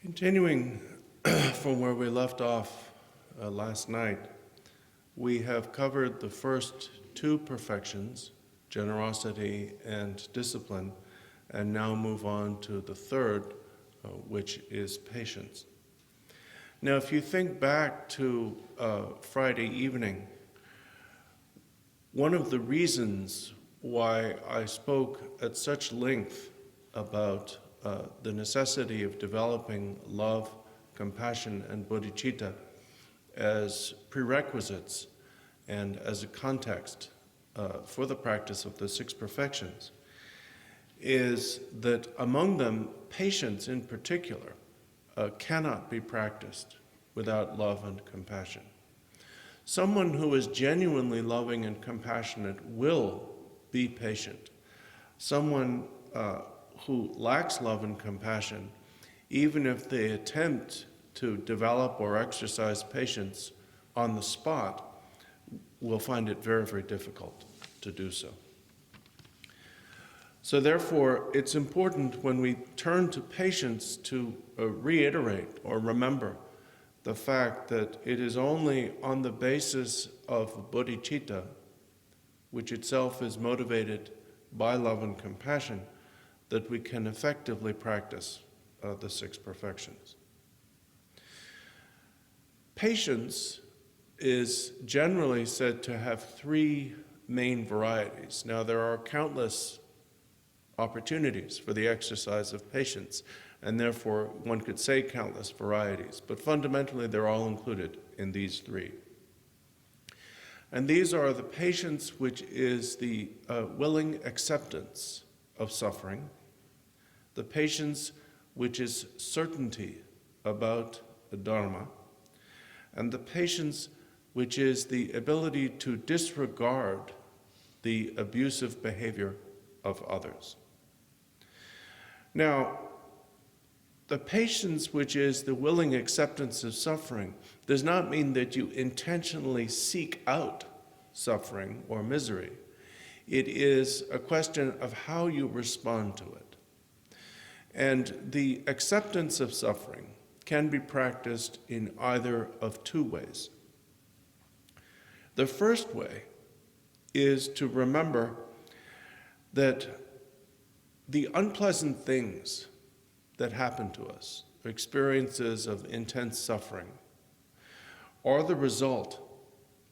Continuing from where we left off last night, we have covered the first two perfections, generosity and discipline, and now move on to the third, which is patience. Now, if you think back to Friday evening, one of the reasons why I spoke at such length about the necessity of developing love, compassion, and bodhicitta as prerequisites and as a context for the practice of the six perfections is that among them, patience in particular cannot be practiced without love and compassion. Someone who is genuinely loving and compassionate will be patient. Someone who lacks love and compassion, even if they attempt to develop or exercise patience on the spot, will find it very, very difficult to do so. So therefore, it's important when we turn to patience to reiterate or remember the fact that it is only on the basis of bodhicitta, which itself is motivated by love and compassion, that we can effectively practice the six perfections. Patience is generally said to have three main varieties. Now, there are countless opportunities for the exercise of patience, and therefore one could say countless varieties, but fundamentally they're all included in these three. And these are the patience which is the willing acceptance of suffering, the patience which is certainty about the Dharma, and the patience which is the ability to disregard the abusive behavior of others. Now, the patience which is the willing acceptance of suffering does not mean that you intentionally seek out suffering or misery. It is a question of how you respond to it. And the acceptance of suffering can be practiced in either of two ways. The first way is to remember that the unpleasant things that happen to us, experiences of intense suffering, are the result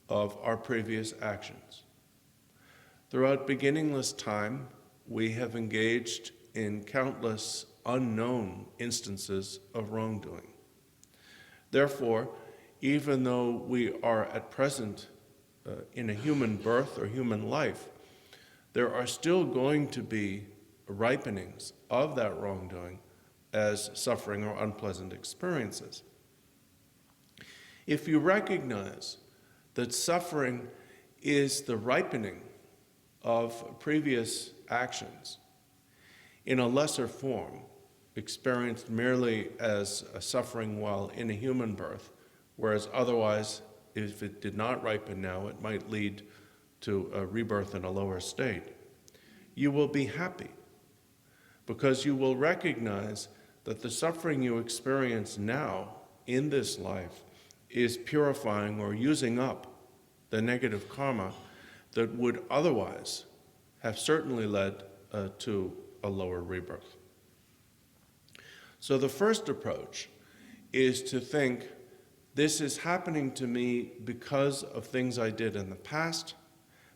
of our previous actions. Throughout beginningless time, we have engaged in countless unknown instances of wrongdoing. Therefore, even though we are at present in a human birth or human life, there are still going to be ripenings of that wrongdoing as suffering or unpleasant experiences. If you recognize that suffering is the ripening of previous actions in a lesser form, experienced merely as a suffering while in a human birth, whereas otherwise, if it did not ripen now, it might lead to a rebirth in a lower state, you will be happy because you will recognize that the suffering you experience now in this life is purifying or using up the negative karma that would otherwise have certainly led to a lower rebirth. So the first approach is to think, this is happening to me because of things I did in the past.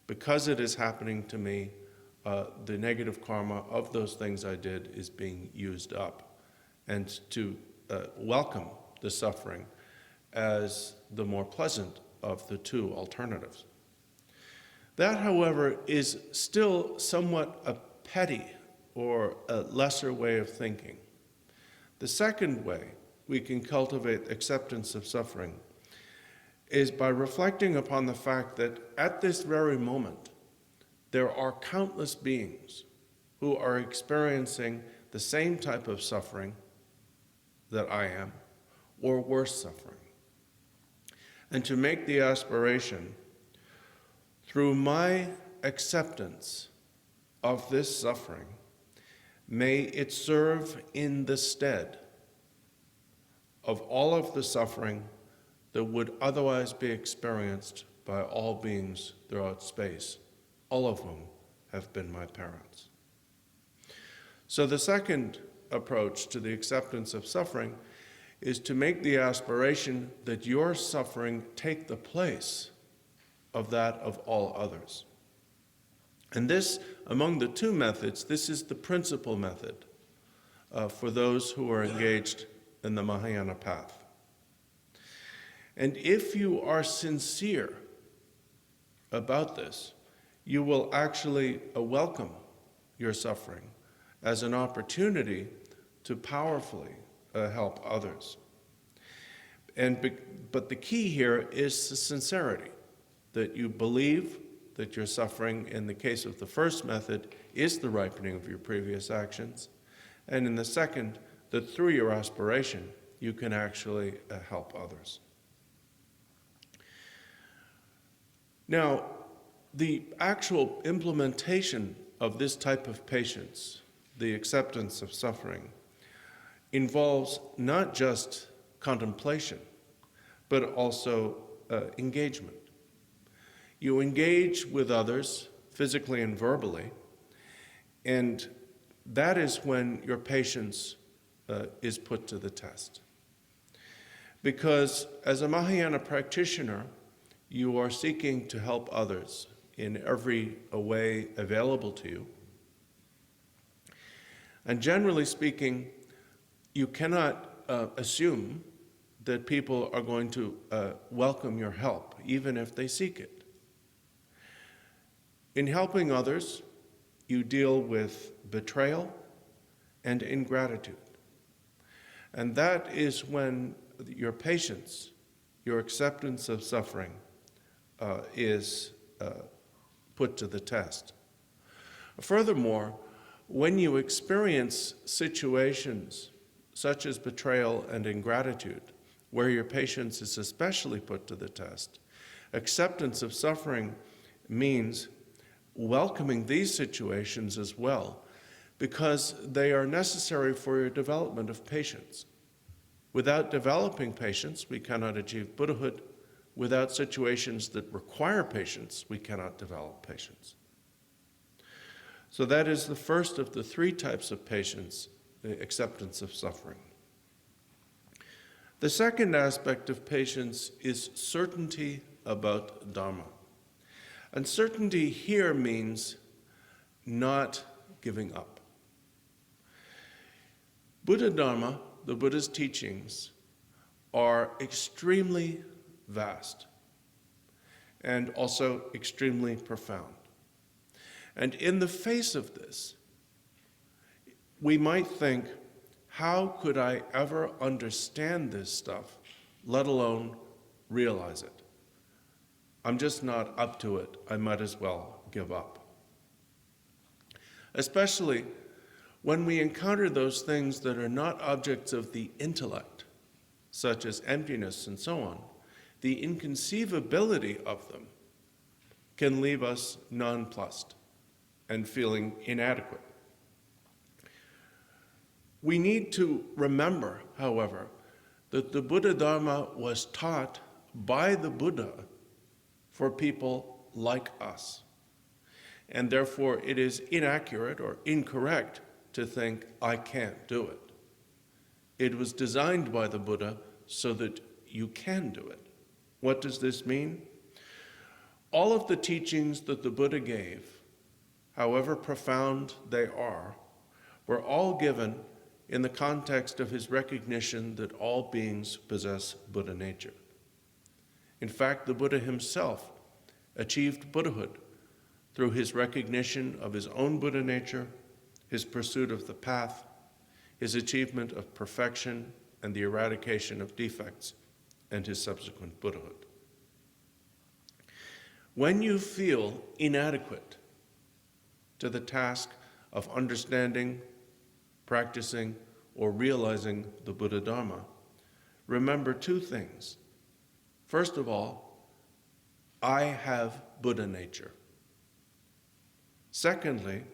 Because it is happening to me, the negative karma of those things I did is being used up. And to welcome the suffering as the more pleasant of the two alternatives. That, however, is still somewhat a petty or a lesser way of thinking. The second way we can cultivate acceptance of suffering is by reflecting upon the fact that at this very moment, there are countless beings who are experiencing the same type of suffering that I am, or worse suffering. And to make the aspiration, through my acceptance of this suffering, may it serve in the stead of all of the suffering that would otherwise be experienced by all beings throughout space, all of whom have been my parents. So the second approach to the acceptance of suffering is to make the aspiration that your suffering take the place of that of all others. And this, among the two methods, this is the principal method for those who are engaged in the Mahayana path. And if you are sincere about this, you will actually welcome your suffering as an opportunity to powerfully help others. But the key here is the sincerity, that you believe that your suffering, in the case of the first method, is the ripening of your previous actions, and in the second, that through your aspiration, you can actually help others. Now, the actual implementation of this type of patience, the acceptance of suffering, involves not just contemplation, but also engagement. You engage with others, physically and verbally, and that is when your patience is put to the test. Because as a Mahayana practitioner, you are seeking to help others in every way available to you. And generally speaking, you cannot assume that people are going to welcome your help, even if they seek it. In helping others, you deal with betrayal and ingratitude. And that is when your patience, your acceptance of suffering, is put to the test. Furthermore, when you experience situations such as betrayal and ingratitude, where your patience is especially put to the test, acceptance of suffering means welcoming these situations as well, because they are necessary for your development of patience. Without developing patience, we cannot achieve Buddhahood. Without situations that require patience, we cannot develop patience. So that is the first of the three types of patience, the acceptance of suffering. The second aspect of patience is certainty about Dharma. And certainty here means not giving up. Buddha Dharma, the Buddha's teachings, are extremely vast and also extremely profound. And in the face of this, we might think, how could I ever understand this stuff, let alone realize it? I'm just not up to it. I might as well give up. Especially when we encounter those things that are not objects of the intellect, such as emptiness and so on, the inconceivability of them can leave us nonplussed and feeling inadequate. We need to remember, however, that the Buddha Dharma was taught by the Buddha for people like us. And therefore, it is inaccurate or incorrect to think, I can't do it. It was designed by the Buddha so that you can do it. What does this mean? All of the teachings that the Buddha gave, however profound they are, were all given in the context of his recognition that all beings possess Buddha nature. In fact, the Buddha himself achieved Buddhahood through his recognition of his own Buddha nature, his pursuit of the path, his achievement of perfection and the eradication of defects, and his subsequent Buddhahood. When you feel inadequate to the task of understanding, practicing, or realizing the Buddha Dharma, remember two things. First of all, I have Buddha nature. Secondly,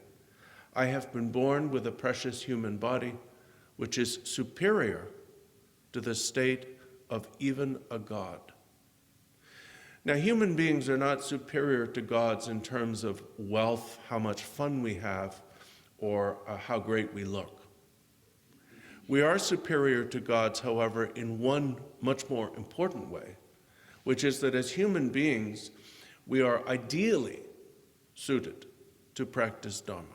I have been born with a precious human body which is superior to the state of even a god. Now, human beings are not superior to gods in terms of wealth, how much fun we have, or how great we look. We are superior to gods, however, in one much more important way, which is that as human beings, we are ideally suited to practice Dharma.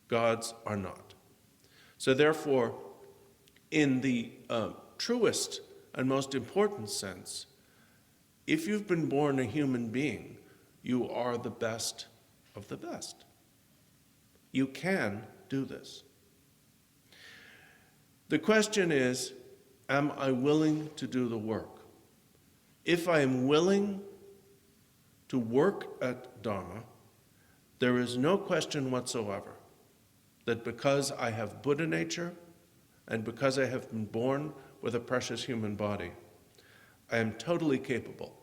Gods are not. So therefore, in the truest and most important sense, if you've been born a human being, you are the best of the best. You can do this. The question is, am I willing to do the work? If I am willing to work at Dharma, there is no question whatsoever that because I have Buddha nature and because I have been born with a precious human body, I am totally capable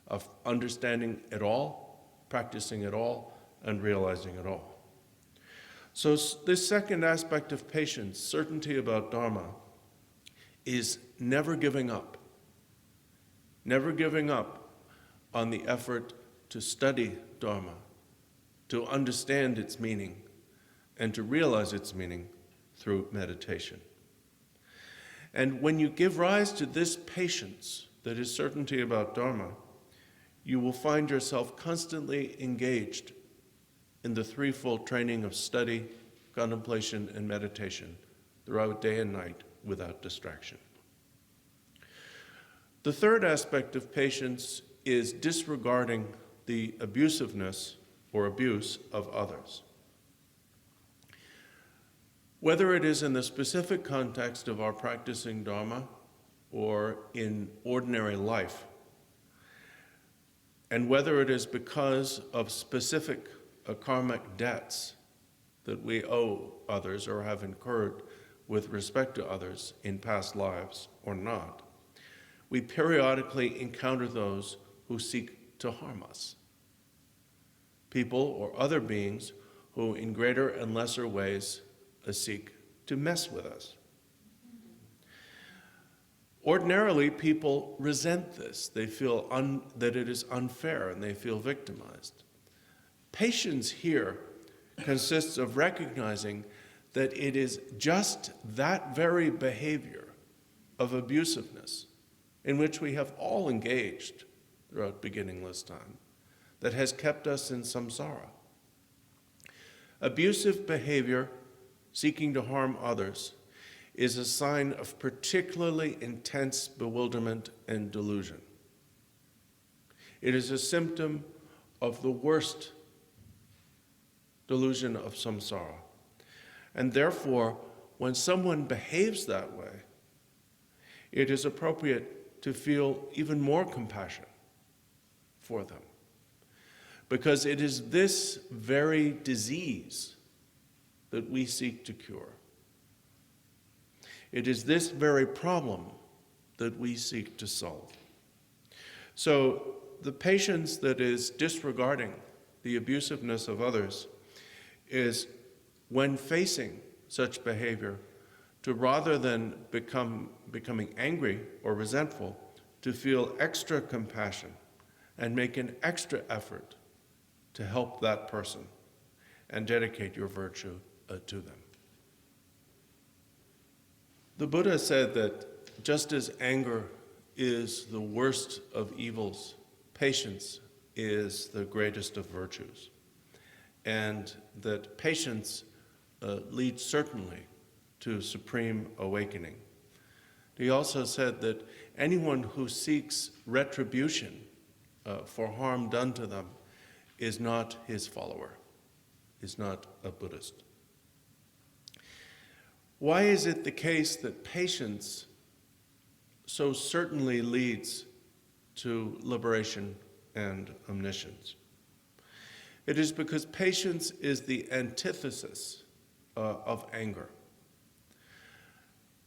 of understanding it all, practicing it all, and realizing it all. So this second aspect of patience, certainty about Dharma, is never giving up. Never giving up on the effort to study Dharma, to understand its meaning, and to realize its meaning through meditation. And when you give rise to this patience, that is certainty about Dharma, you will find yourself constantly engaged in the threefold training of study, contemplation, and meditation throughout day and night without distraction. The third aspect of patience is disregarding the abusiveness or abuse of others. Whether it is in the specific context of our practicing Dharma or in ordinary life, and whether it is because of specific karmic debts that we owe others or have incurred with respect to others in past lives or not, we periodically encounter those who seek to harm us. People or other beings who in greater and lesser ways seek to mess with us. Ordinarily, people resent this. They feel that it is unfair and they feel victimized. Patience here consists of recognizing that it is just that very behavior of abusiveness in which we have all engaged throughout beginningless time that has kept us in samsara. Abusive behavior, seeking to harm others, is a sign of particularly intense bewilderment and delusion. It is a symptom of the worst delusion of samsara. And therefore, when someone behaves that way, it is appropriate to feel even more compassion for them. Because it is this very disease that we seek to cure. It is this very problem that we seek to solve. So the patience that is disregarding the abusiveness of others is, when facing such behavior, to rather than becoming angry or resentful, to feel extra compassion and make an extra effort to help that person and dedicate your virtue to them. The Buddha said that just as anger is the worst of evils, patience is the greatest of virtues, and that patience leads certainly to supreme awakening. He also said that anyone who seeks retribution for harm done to them is not his follower, is not a Buddhist. Why is it the case that patience so certainly leads to liberation and omniscience? It is because patience is the antithesis of anger.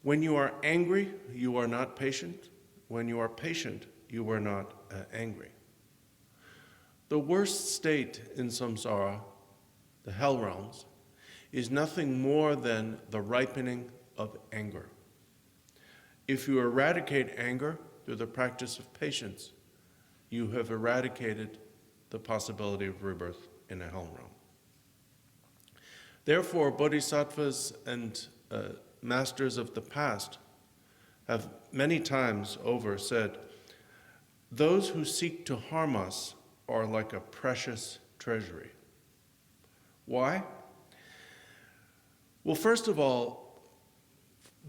When you are angry, you are not patient. When you are patient, you are not angry. The worst state in samsara, the hell realms, is nothing more than the ripening of anger. If you eradicate anger through the practice of patience, you have eradicated the possibility of rebirth in a hell realm. Therefore, bodhisattvas and masters of the past have many times over said, those who seek to harm us are like a precious treasury. Why? Well, first of all,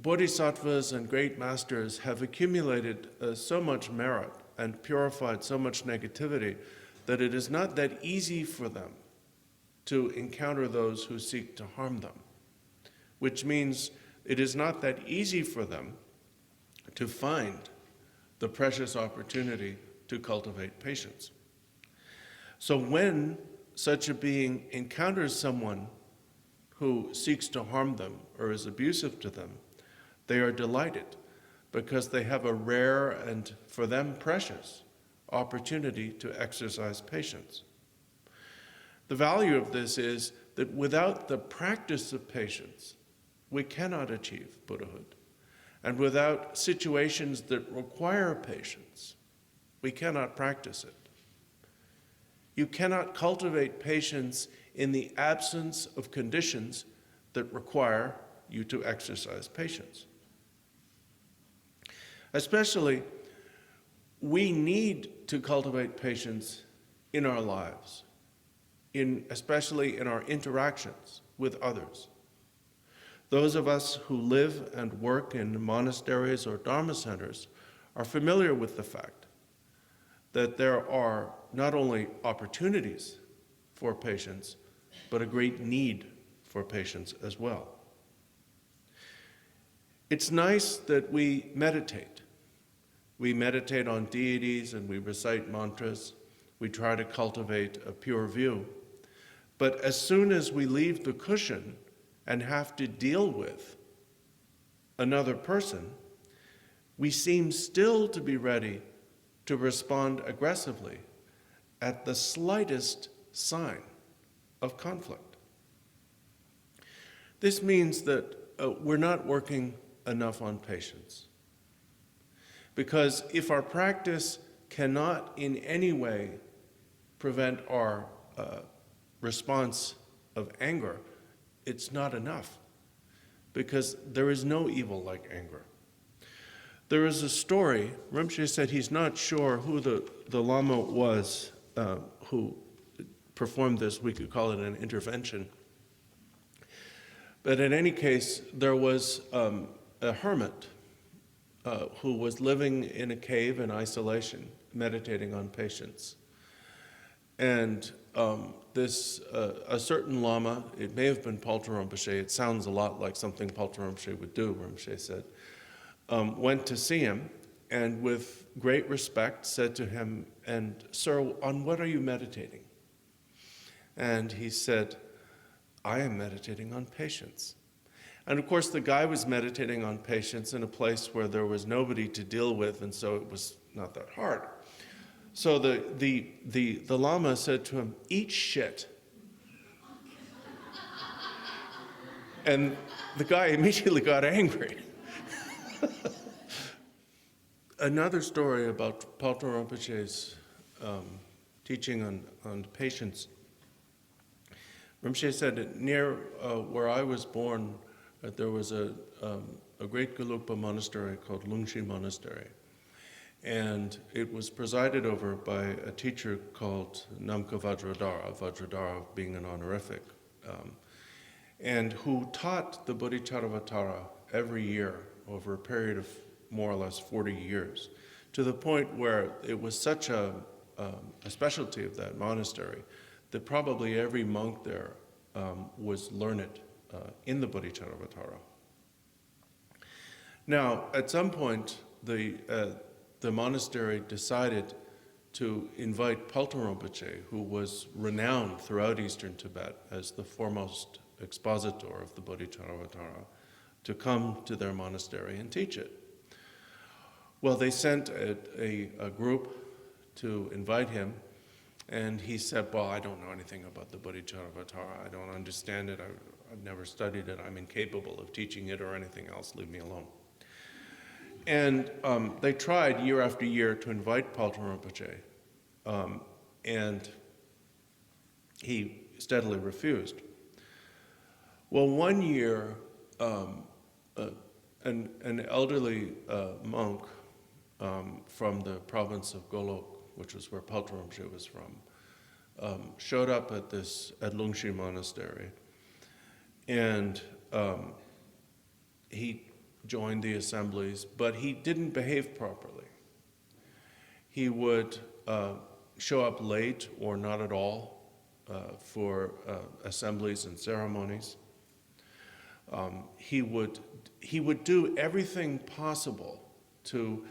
bodhisattvas and great masters have accumulated so much merit and purified so much negativity that it is not that easy for them to encounter those who seek to harm them, which means it is not that easy for them to find the precious opportunity to cultivate patience. So when such a being encounters someone who seeks to harm them or is abusive to them, they are delighted because they have a rare and, for them, precious opportunity to exercise patience. The value of this is that without the practice of patience, we cannot achieve Buddhahood. And without situations that require patience, we cannot practice it. You cannot cultivate patience in the absence of conditions that require you to exercise patience. Especially, we need to cultivate patience in our lives, especially in our interactions with others. Those of us who live and work in monasteries or dharma centers are familiar with the fact that there are not only opportunities for patience, but a great need for patience as well. It's nice that we meditate. We meditate on deities and we recite mantras. We try to cultivate a pure view. But as soon as we leave the cushion and have to deal with another person, we seem still to be ready to respond aggressively at the slightest sign of conflict. This means that we're not working enough on patience. Because if our practice cannot in any way prevent our response of anger, it's not enough, because there is no evil like anger. There is a story, Rinpoche said he's not sure who the Lama was who performed this. We could call it an intervention. But in any case, there was a hermit who was living in a cave in isolation, meditating on patience. And a certain Lama, it may have been Paltar Rinpoche, it sounds a lot like something Paltar Rinpoche would do, Rinpoche said, went to see him and with great respect said to him, "And sir, on what are you meditating?" And he said, "I am meditating on patience." And of course the guy was meditating on patience in a place where there was nobody to deal with, and so it was not that hard. So the Lama said to him, "Eat shit." And the guy immediately got angry. Another story about Paltar Rinpoche's teaching on patience. Rinpoche said that near where I was born, there was a great Gelugpa monastery called Lungshi Monastery. And it was presided over by a teacher called Namka Vajradhara, Vajradhara being an honorific, and who taught the Bodhicharyavatara every year over a period of more or less 40 years, to the point where it was such a specialty of that monastery that probably every monk there was learned in the Bodhicharyavatara. Now, at some point, the monastery decided to invite Paltar Rinpoche, who was renowned throughout Eastern Tibet as the foremost expositor of the Bodhicharyavatara, to come to their monastery and teach it. Well, they sent a group to invite him, and he said, "Well, I don't know anything about the Bodhicharyavatara. I don't understand it. I've never studied it. I'm incapable of teaching it or anything else. Leave me alone." And they tried year after year to invite Paltar Rinpoche, and he steadily refused. Well, one year, an elderly monk from the province of Golok, which was where Paltar Rinpoche was from, showed up at Lungshi Monastery, and he joined the assemblies, but he didn't behave properly. He would show up late or not at all for assemblies and ceremonies. He would do everything possible to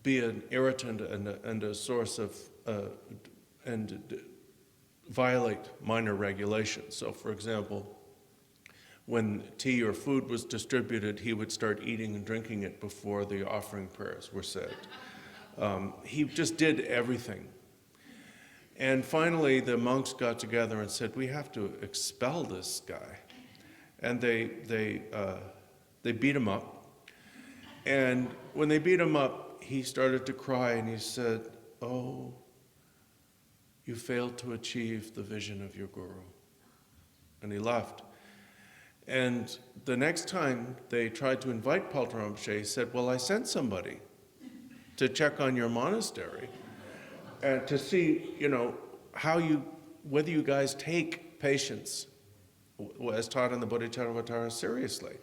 be an irritant and a source of and violate minor regulations. So, for example, when tea or food was distributed, he would start eating and drinking it before the offering prayers were said. He just did everything. And finally, the monks got together and said, "We have to expel this guy." And they beat him up. And when they beat him up, he started to cry and he said, "Oh, you failed to achieve the vision of your guru." And he left. And the next time they tried to invite Paltar Rinpoche, he said, "Well, I sent somebody to check on your monastery and to see, whether you guys take patience as taught in the Bodhicharyavatara seriously.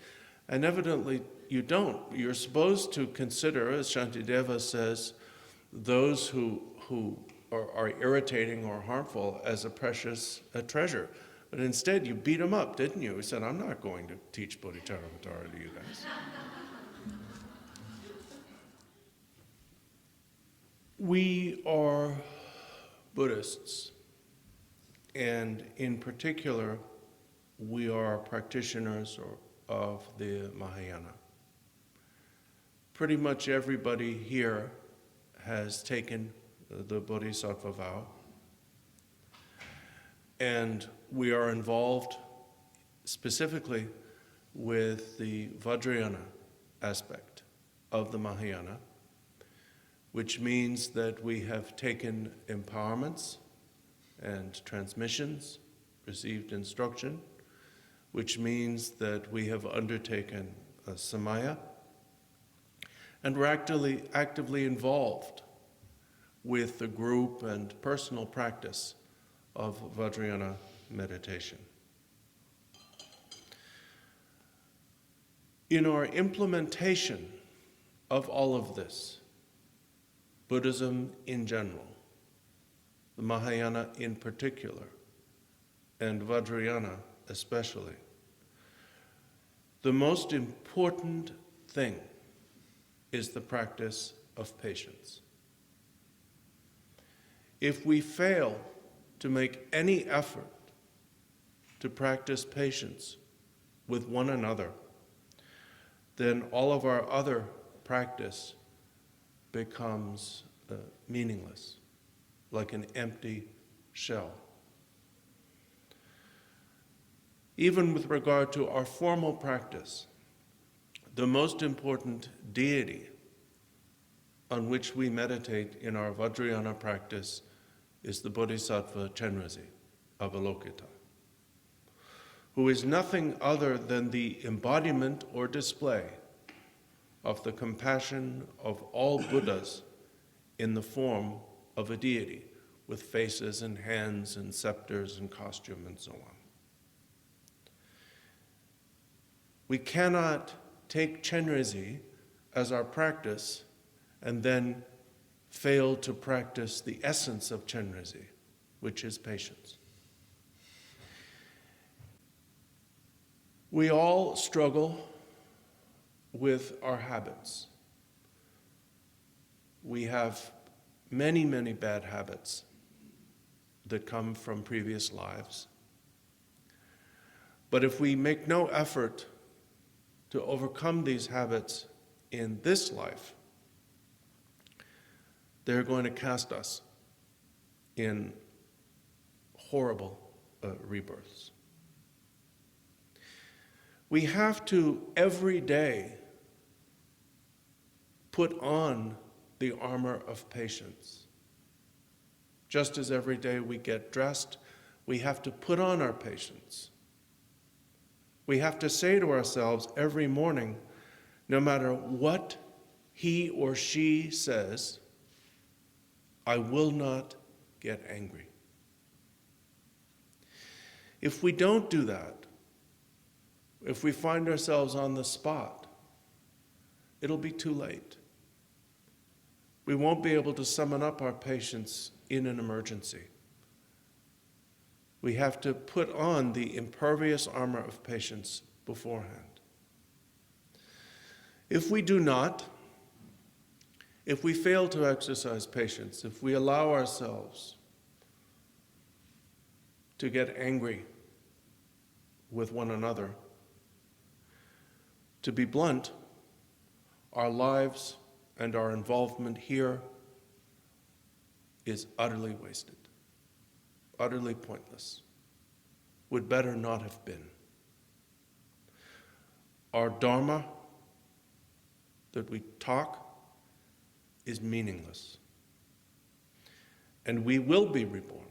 And evidently you don't. You're supposed to consider, as Shantideva says, those who are irritating or harmful as a precious treasure. But instead you beat them up, didn't you?" He said, "I'm not going to teach Bodhicharyavatara to you guys." We are Buddhists, and in particular, we are practitioners of the Mahayana. Pretty much everybody here has taken the Bodhisattva vow, and we are involved specifically with the Vajrayana aspect of the Mahayana, which means that we have taken empowerments and transmissions, received instruction, which means that we have undertaken a samaya, and we're actively involved with the group and personal practice of Vajrayana meditation. In our implementation of all of this, Buddhism in general, the Mahayana in particular, and Vajrayana especially, the most important thing is the practice of patience. If we fail to make any effort to practice patience with one another, then all of our other practice becomes meaningless, like an empty shell. Even with regard to our formal practice, the most important deity on which we meditate in our Vajrayana practice is the Bodhisattva Chenrezig, Avalokita, who is nothing other than the embodiment or display of the compassion of all Buddhas in the form of a deity with faces and hands and scepters and costume and so on. We cannot take Chenrezig as our practice and then fail to practice the essence of Chenrezig, which is patience. We all struggle with our habits. We have many, many bad habits that come from previous lives. But if we make no effort to overcome these habits in this life, they're going to cast us in horrible rebirths. We have to every day put on the armor of patience. Just as every day we get dressed, we have to put on our patience. We have to say to ourselves every morning, no matter what he or she says, I will not get angry. If we don't do that, if we find ourselves on the spot, it'll be too late. We won't be able to summon up our patience in an emergency. We have to put on the impervious armor of patience beforehand. If we do not, if we fail to exercise patience, if we allow ourselves to get angry with one another, to be blunt, our lives and our involvement here is utterly wasted, utterly pointless, would better not have been. Our Dharma that we talk is meaningless. And we will be reborn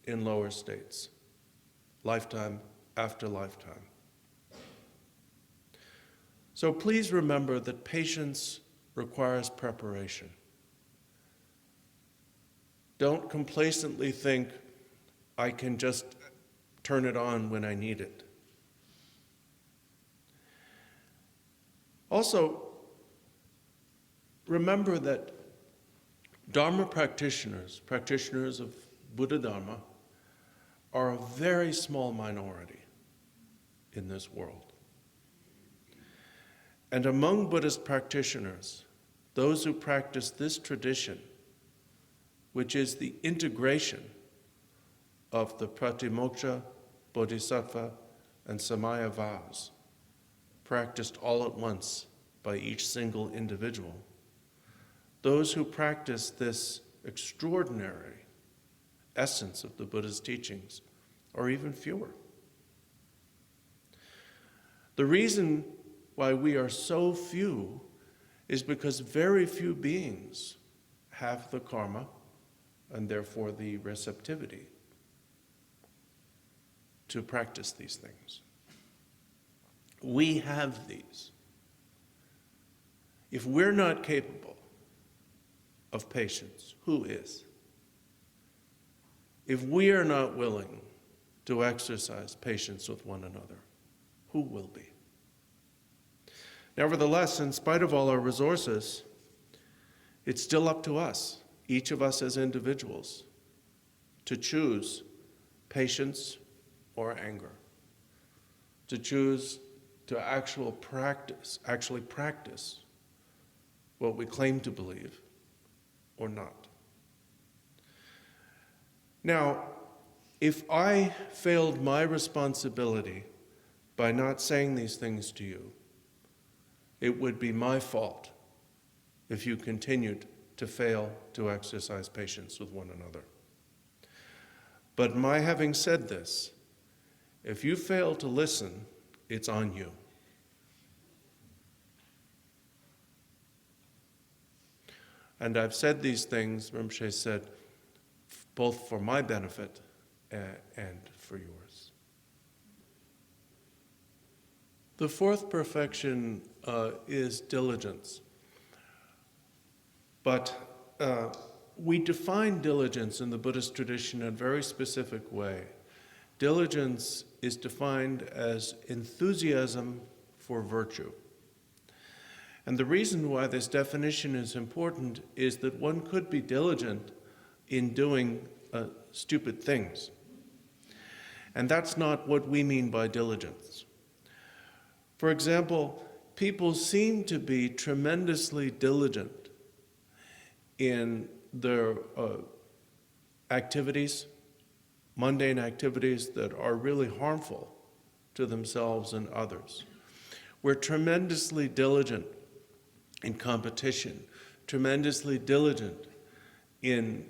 in lower states, lifetime after lifetime. So please remember that patience requires preparation. Don't complacently think, I can just turn it on when I need it. Also, remember that Dharma practitioners of Buddha Dharma, are a very small minority in this world. And among Buddhist practitioners, those who practice this tradition, which is the integration of the Pratimoksha, Bodhisattva, and Samaya vows, practiced all at once by each single individual, those who practice this extraordinary essence of the Buddha's teachings are even fewer. The reason why we are so few is because very few beings have the karma and therefore the receptivity to practice these things. We have these. If we're not capable of patience, who is? If we are not willing to exercise patience with one another, who will be? Nevertheless, in spite of all our resources, it's still up to us, each of us as individuals, to choose patience or anger, to choose to actually practice what we claim to believe or not. Now, if I failed my responsibility by not saying these things to you, it would be my fault if you continued to fail to exercise patience with one another. But my having said this, if you fail to listen, it's on you. And I've said these things, Rinpoche said, both for my benefit and for yours. The fourth perfection is diligence. But we define diligence in the Buddhist tradition in a very specific way. Diligence is defined as enthusiasm for virtue. And the reason why this definition is important is that one could be diligent in doing stupid things. And that's not what we mean by diligence. For example, people seem to be tremendously diligent in their activities, mundane activities that are really harmful to themselves and others. We're tremendously diligent in competition, tremendously diligent in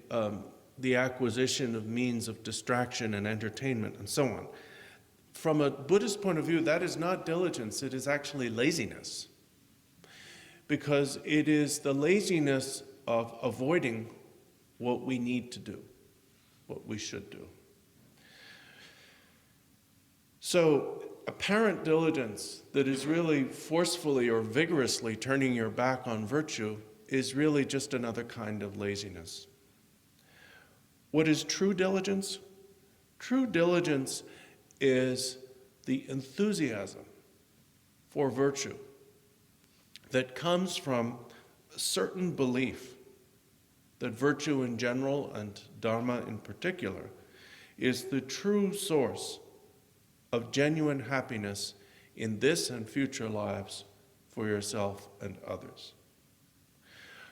the acquisition of means of distraction and entertainment, and so on. From a Buddhist point of view, that is not diligence, it is actually laziness. because it is the laziness of avoiding what we need to do, what we should do. So apparent diligence that is really forcefully or vigorously turning your back on virtue is really just another kind of laziness. What is true diligence? True diligence is the enthusiasm for virtue that comes from a certain belief that virtue in general and Dharma in particular is the true source of genuine happiness in this and future lives for yourself and others.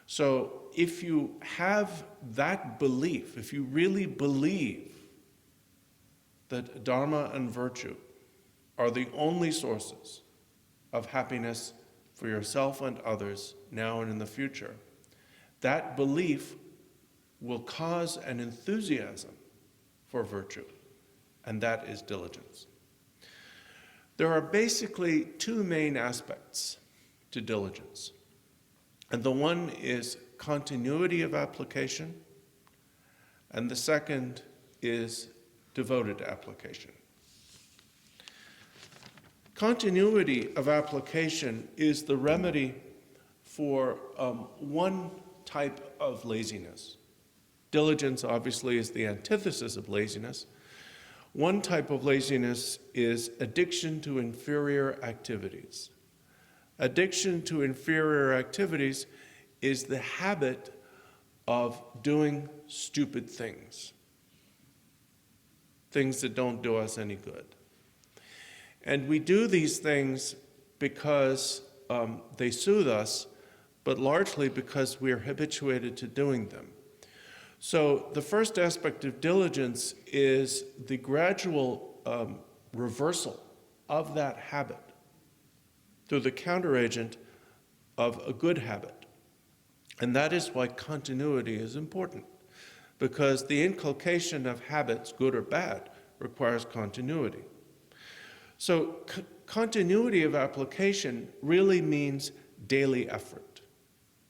So if you have that belief, if you really believe that Dharma and virtue are the only sources of happiness for yourself and others now and in the future, that belief will cause an enthusiasm for virtue, and that is diligence. There are basically two main aspects to diligence. And the one is continuity of application, and the second is devoted application. Continuity of application is the remedy for one type of laziness. Diligence, obviously, is the antithesis of laziness. One type of laziness is addiction to inferior activities. Addiction to inferior activities is the habit of doing stupid things, things that don't do us any good. And we do these things because they soothe us, but largely because we are habituated to doing them. So the first aspect of diligence is the gradual reversal of that habit through the counteragent of a good habit. And that is why continuity is important, because the inculcation of habits, good or bad, requires continuity. So continuity of application really means daily effort,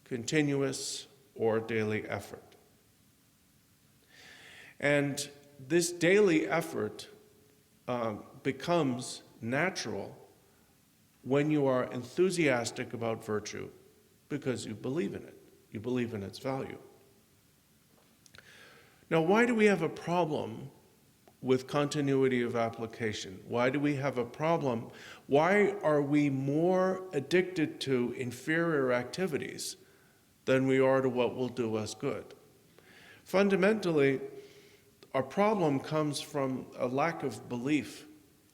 continuous or daily effort. And this daily effort becomes natural when you are enthusiastic about virtue because you believe in it. You believe in its value. Now, why do we have a problem with continuity of application? Why do we have a problem? Why are we more addicted to inferior activities than we are to what will do us good? Fundamentally, our problem comes from a lack of belief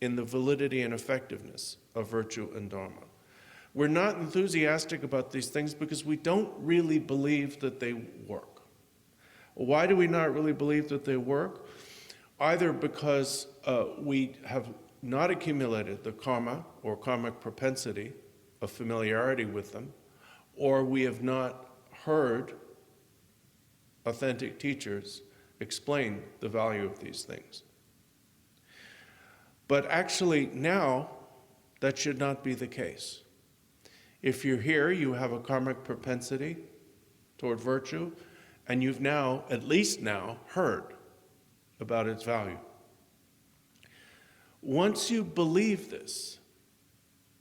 in the validity and effectiveness of virtue and Dharma. We're not enthusiastic about these things because we don't really believe that they work. Why do we not really believe that they work? Either because we have not accumulated the karma or karmic propensity of familiarity with them, or we have not heard authentic teachers explain the value of these things. But actually now, that should not be the case. If you're here, you have a karmic propensity toward virtue, and you've now, at least now, heard about its value. Once you believe this,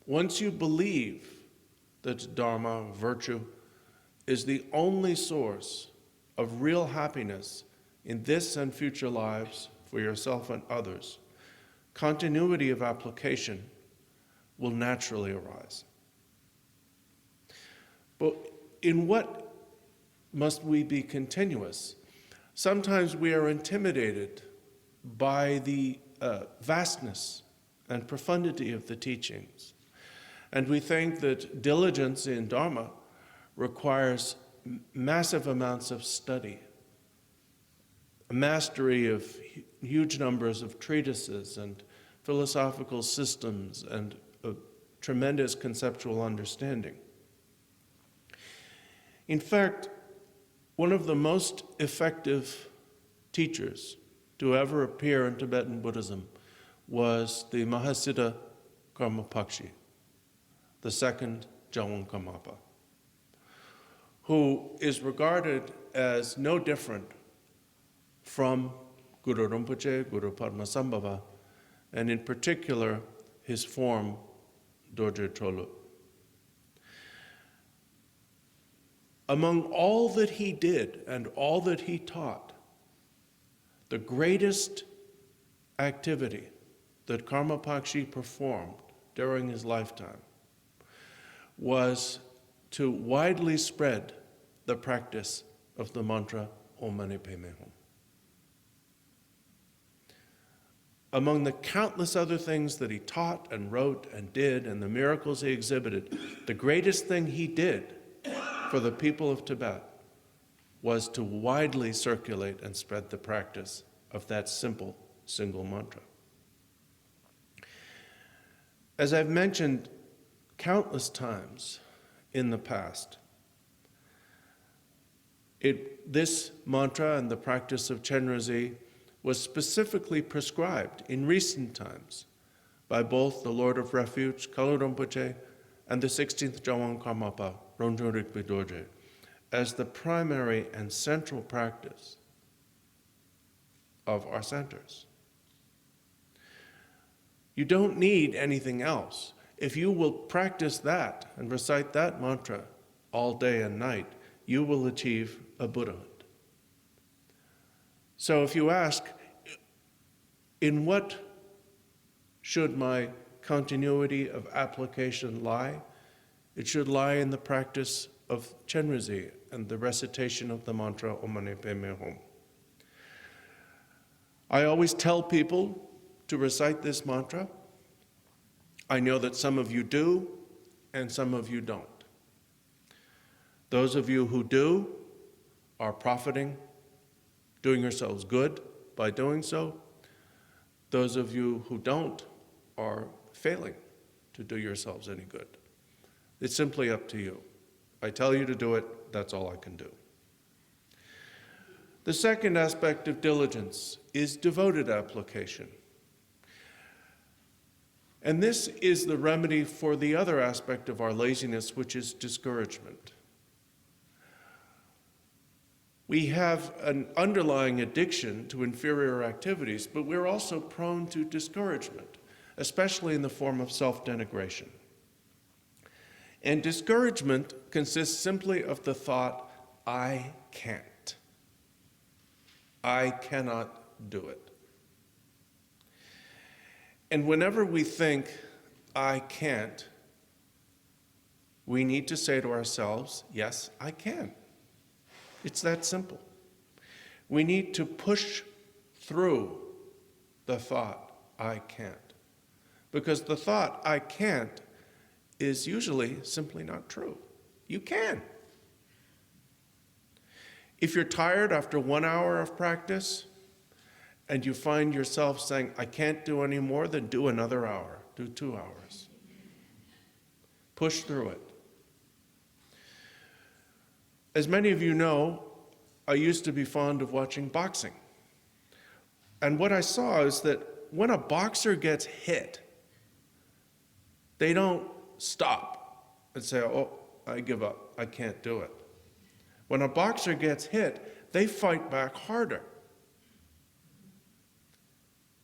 once you believe that Dharma, virtue, is the only source of real happiness in this and future lives for yourself and others, continuity of application will naturally arise. But in what must we be continuous? Sometimes we are intimidated by the vastness and profundity of the teachings. And we think that diligence in Dharma requires massive amounts of study, a mastery of huge numbers of treatises and philosophical systems and a tremendous conceptual understanding. In fact, one of the most effective teachers to ever appear in Tibetan Buddhism was the Mahasiddha Karmapakshi, the second Jawang Karmapa. who is regarded as no different from Guru Rinpoche, Guru Padmasambhava, and in particular, his form, Dorje Trolu. Among all that he did and all that he taught, the greatest activity that Karma Pakshi performed during his lifetime was to widely spread the practice of the mantra Om Mani Padme Hum. Among the countless other things that he taught and wrote and did and the miracles he exhibited, the greatest thing he did for the people of Tibet was to widely circulate and spread the practice of that simple single mantra. As I've mentioned countless times in the past, this mantra and the practice of Chenrezig was specifically prescribed in recent times by both the Lord of Refuge, Kalu Rinpoche, and the 16th Jawang Karmapa, Ronjo Rigpa Dorje, as the primary and central practice of our centers. You don't need anything else. If you will practice that and recite that mantra all day and night, you will achieve a Buddhahood. So if you ask, in what should my continuity of application lie? It should lie in the practice of Chenrezig and the recitation of the mantra Om Mani Padme Hum. I always tell people to recite this mantra. I know that some of you do and some of you don't. Those of you who do are profiting, doing yourselves good by doing so. Those of you who don't are failing to do yourselves any good. It's simply up to you. I tell you to do it, that's all I can do. The second aspect of diligence is devoted application. And this is the remedy for the other aspect of our laziness, which is discouragement. We have an underlying addiction to inferior activities, but we're also prone to discouragement, especially in the form of self-denigration. And discouragement consists simply of the thought, I can't. I cannot do it. And whenever we think, I can't, we need to say to ourselves, yes, I can. It's that simple. We need to push through the thought, I can't. Because the thought, I can't, is usually simply not true. You can. If you're tired after 1 hour of practice, and you find yourself saying, I can't do any more, then do another hour, do 2 hours. Push through it. As many of you know, I used to be fond of watching boxing. And what I saw is that when a boxer gets hit, they don't stop and say, oh, I give up, I can't do it. When a boxer gets hit, they fight back harder.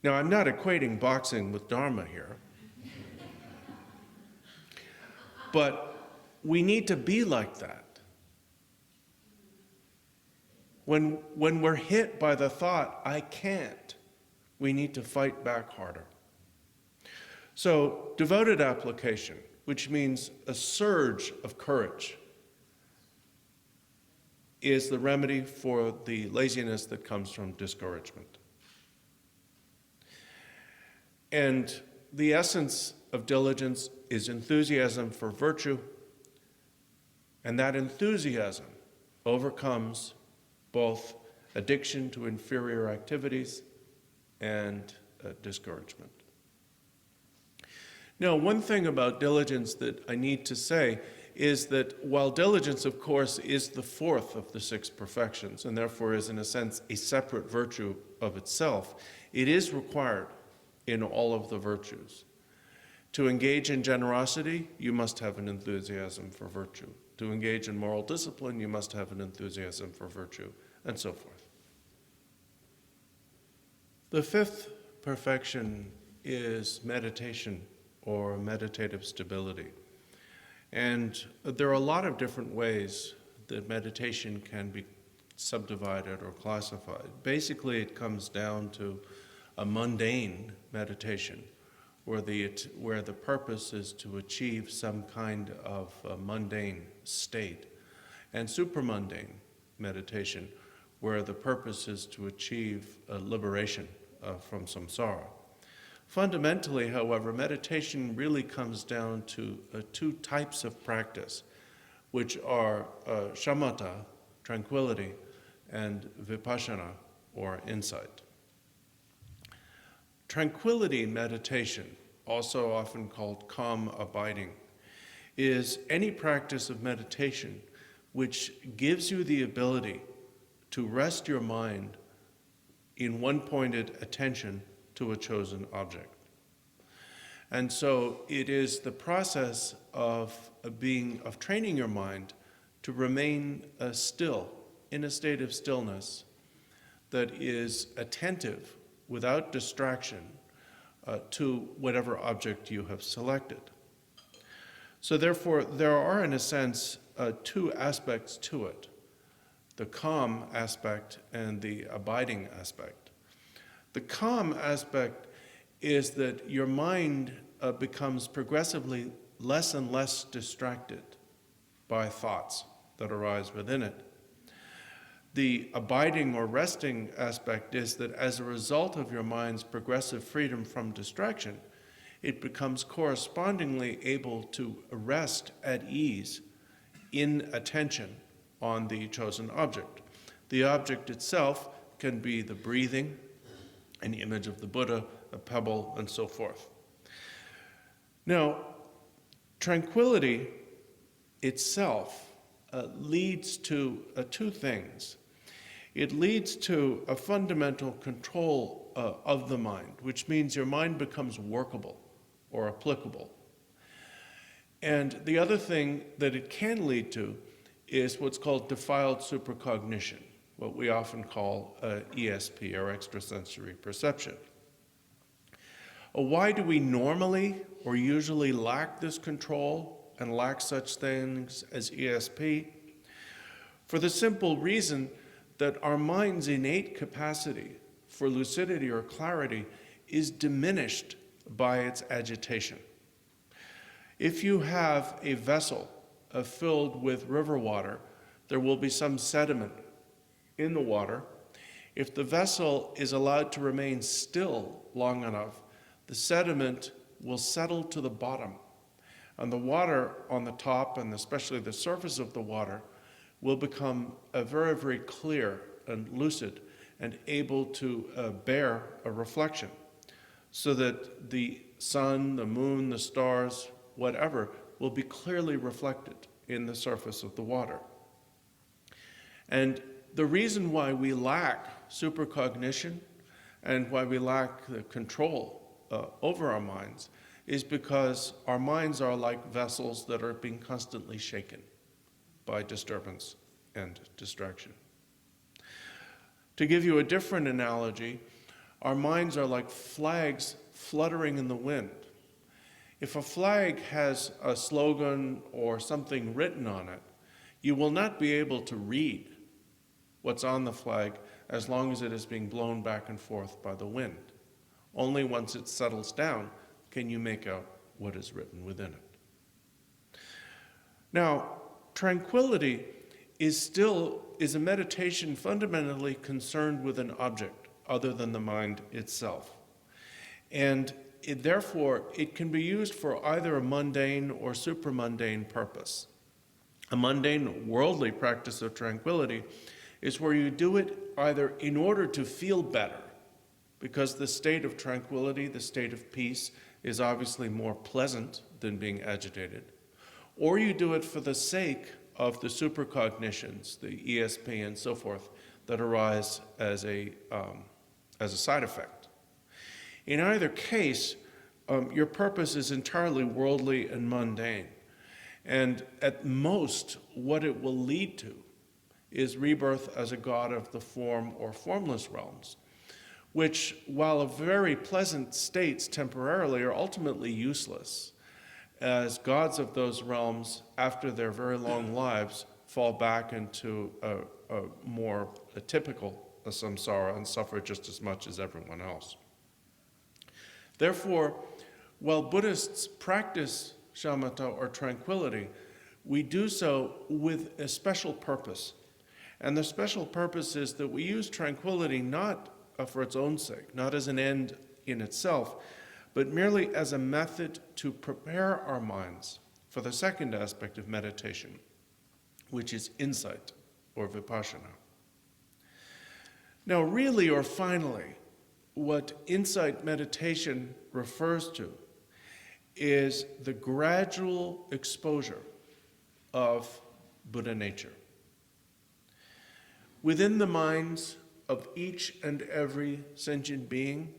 Now, I'm not equating boxing with Dharma here, but we need to be like that. When we're hit by the thought, I can't, we need to fight back harder. So, devoted application, which means a surge of courage, is the remedy for the laziness that comes from discouragement. And the essence of diligence is enthusiasm for virtue, and that enthusiasm overcomes both addiction to inferior activities and discouragement. Now, one thing about diligence that I need to say is that while diligence, of course, is the fourth of the six perfections, and therefore is, in a sense, a separate virtue of itself, it is required in all of the virtues. To engage in generosity, you must have an enthusiasm for virtue. To engage in moral discipline, you must have an enthusiasm for virtue, and so forth. The fifth perfection is meditation, or meditative stability. And there are a lot of different ways that meditation can be subdivided or classified. Basically, it comes down to a mundane meditation, where the purpose is to achieve some kind of mundane state, and supramundane meditation, where the purpose is to achieve liberation from samsara. Fundamentally, however, meditation really comes down to two types of practice, which are shamatha, tranquility, and vipassana, or insight. Tranquility meditation, also often called calm abiding, is any practice of meditation which gives you the ability to rest your mind in one-pointed attention to a chosen object. And so it is the process of training your mind to remain still, in a state of stillness that is attentive without distraction to whatever object you have selected. So therefore, there are, in a sense, two aspects to it: the calm aspect and the abiding aspect. The calm aspect is that your mind becomes progressively less and less distracted by thoughts that arise within it. The abiding or resting aspect is that as a result of your mind's progressive freedom from distraction, it becomes correspondingly able to rest at ease in attention on the chosen object. The object itself can be the breathing, an image of the Buddha, a pebble, and so forth. Now, tranquility itself leads to two things. It leads to a fundamental control of the mind, which means your mind becomes workable or applicable. And the other thing that it can lead to is what's called defiled supercognition, what we often call ESP, or extrasensory perception. Why do we normally or usually lack this control and lack such things as ESP? For the simple reason that our mind's innate capacity for lucidity or clarity is diminished by its agitation. If you have a vessel filled with river water, there will be some sediment in the water. If the vessel is allowed to remain still long enough, the sediment will settle to the bottom, and the water on the top, and especially the surface of the water, will become very, very clear and lucid and able to bear a reflection, so that the sun, the moon, the stars, whatever, will be clearly reflected in the surface of the water. And the reason why we lack supercognition and why we lack the control over our minds is because our minds are like vessels that are being constantly shaken by disturbance and distraction. To give you a different analogy, our minds are like flags fluttering in the wind. If a flag has a slogan or something written on it, you will not be able to read what's on the flag as long as it is being blown back and forth by the wind. Only once it settles down can you make out what is written within it. Now, tranquility is a meditation fundamentally concerned with an object other than the mind itself. And therefore, it can be used for either a mundane or supramundane purpose. A mundane, worldly practice of tranquility is where you do it either in order to feel better, because the state of tranquility, the state of peace, is obviously more pleasant than being agitated, or you do it for the sake of the supercognitions, the ESP and so forth, that arise as a side effect. In either case, your purpose is entirely worldly and mundane. And at most, what it will lead to is rebirth as a god of the form or formless realms, which, while of very pleasant states temporarily, are ultimately useless, as gods of those realms, after their very long lives, fall back into a more typical samsara and suffer just as much as everyone else. Therefore, while Buddhists practice shamatha or tranquility, we do so with a special purpose. And the special purpose is that we use tranquility not for its own sake, not as an end in itself, but merely as a method to prepare our minds for the second aspect of meditation, which is insight or vipassana. Now, really or finally, what insight meditation refers to is the gradual exposure of Buddha nature. Within the minds of each and every sentient being,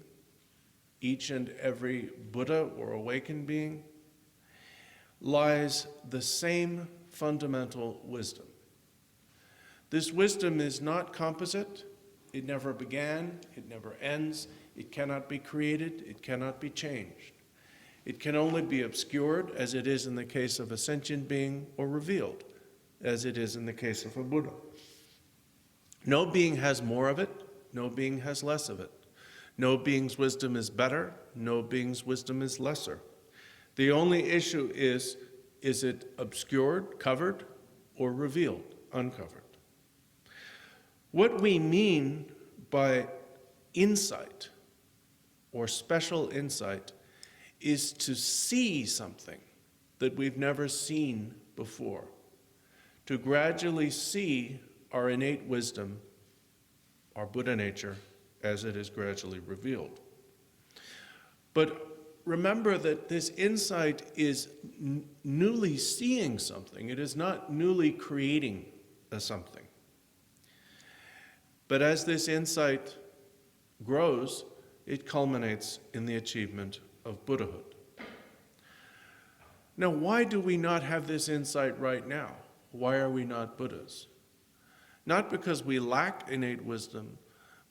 each and every Buddha or awakened being, lies the same fundamental wisdom. This wisdom is not composite. It never began, it never ends, it cannot be created, it cannot be changed. It can only be obscured, as it is in the case of a sentient being, or revealed, as it is in the case of a Buddha. No being has more of it, no being has less of it. No being's wisdom is better, no being's wisdom is lesser. The only issue is it obscured, covered, or revealed, uncovered? What we mean by insight, or special insight, is to see something that we've never seen before, to gradually see our innate wisdom, our Buddha nature, as it is gradually revealed. But remember that this insight is newly seeing something. It is not newly creating a something. But as this insight grows, it culminates in the achievement of Buddhahood. Now, why do we not have this insight right now? Why are we not Buddhas? Not because we lack innate wisdom,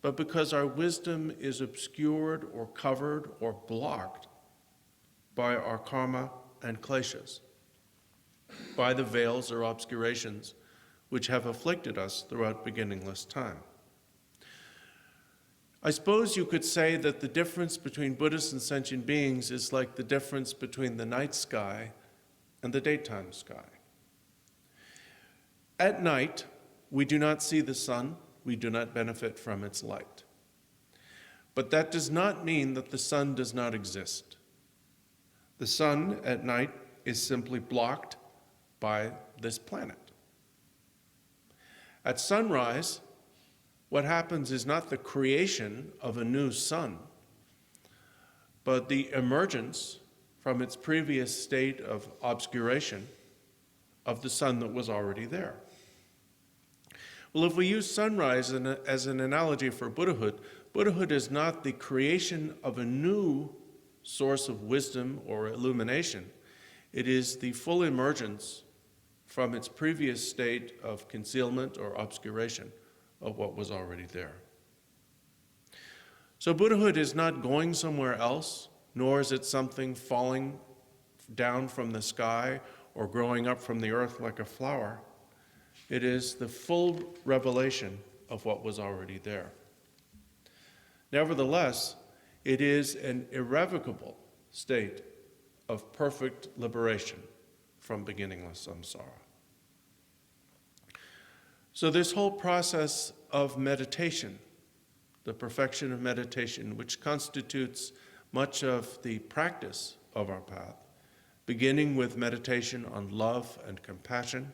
but because our wisdom is obscured or covered or blocked by our karma and kleshas, by the veils or obscurations which have afflicted us throughout beginningless time. I suppose you could say that the difference between Buddhists and sentient beings is like the difference between the night sky and the daytime sky. At night, we do not see the sun, we do not benefit from its light. But that does not mean that the sun does not exist. The sun at night is simply blocked by this planet. At sunrise, what happens is not the creation of a new sun, but the emergence from its previous state of obscuration of the sun that was already there. Well, if we use sunrise as an analogy for Buddhahood, Buddhahood is not the creation of a new source of wisdom or illumination. It is the full emergence from its previous state of concealment or obscuration of what was already there. So Buddhahood is not going somewhere else, nor is it something falling down from the sky or growing up from the earth like a flower. It is the full revelation of what was already there. Nevertheless, it is an irrevocable state of perfect liberation from beginningless samsara. So this whole process of meditation, the perfection of meditation, which constitutes much of the practice of our path, beginning with meditation on love and compassion,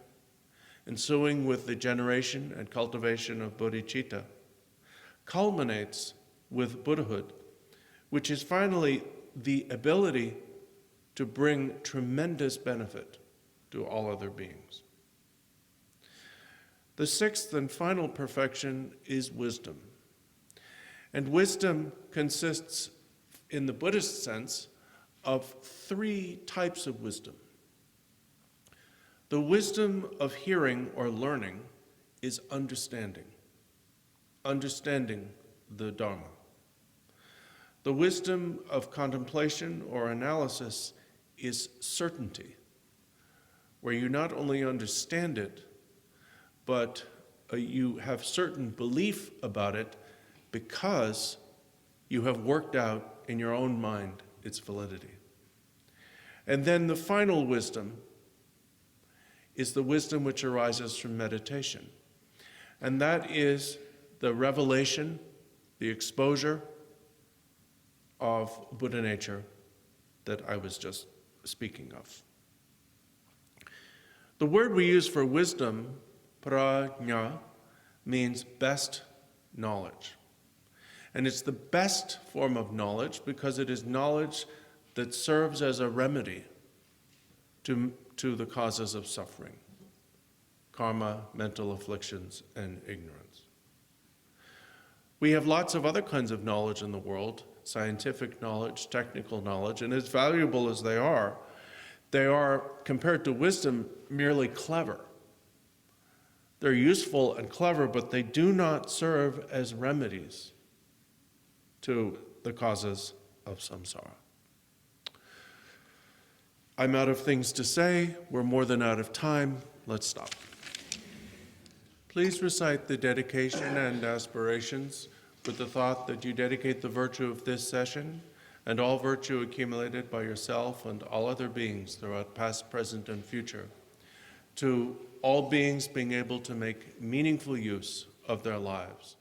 ensuing with the generation and cultivation of bodhicitta, culminates with Buddhahood, which is finally the ability to bring tremendous benefit to all other beings. The sixth and final perfection is wisdom. And wisdom consists, in the Buddhist sense, of three types of wisdom. The wisdom of hearing or learning is understanding the Dharma. The wisdom of contemplation or analysis is certainty, where you not only understand it, but you have certain belief about it because you have worked out in your own mind its validity. And then the final wisdom is the wisdom which arises from meditation. And that is the revelation, the exposure of Buddha nature that I was just speaking of. The word we use for wisdom, prajna, means best knowledge. And it's the best form of knowledge because it is knowledge that serves as a remedy to the causes of suffering, karma, mental afflictions, and ignorance. We have lots of other kinds of knowledge in the world, scientific knowledge, technical knowledge, and as valuable as they are, compared to wisdom, merely clever. They're useful and clever, but they do not serve as remedies to the causes of samsara. I'm out of things to say. We're more than out of time. Let's stop. Please recite the dedication and aspirations with the thought that you dedicate the virtue of this session and all virtue accumulated by yourself and all other beings throughout past, present, and future to all beings being able to make meaningful use of their lives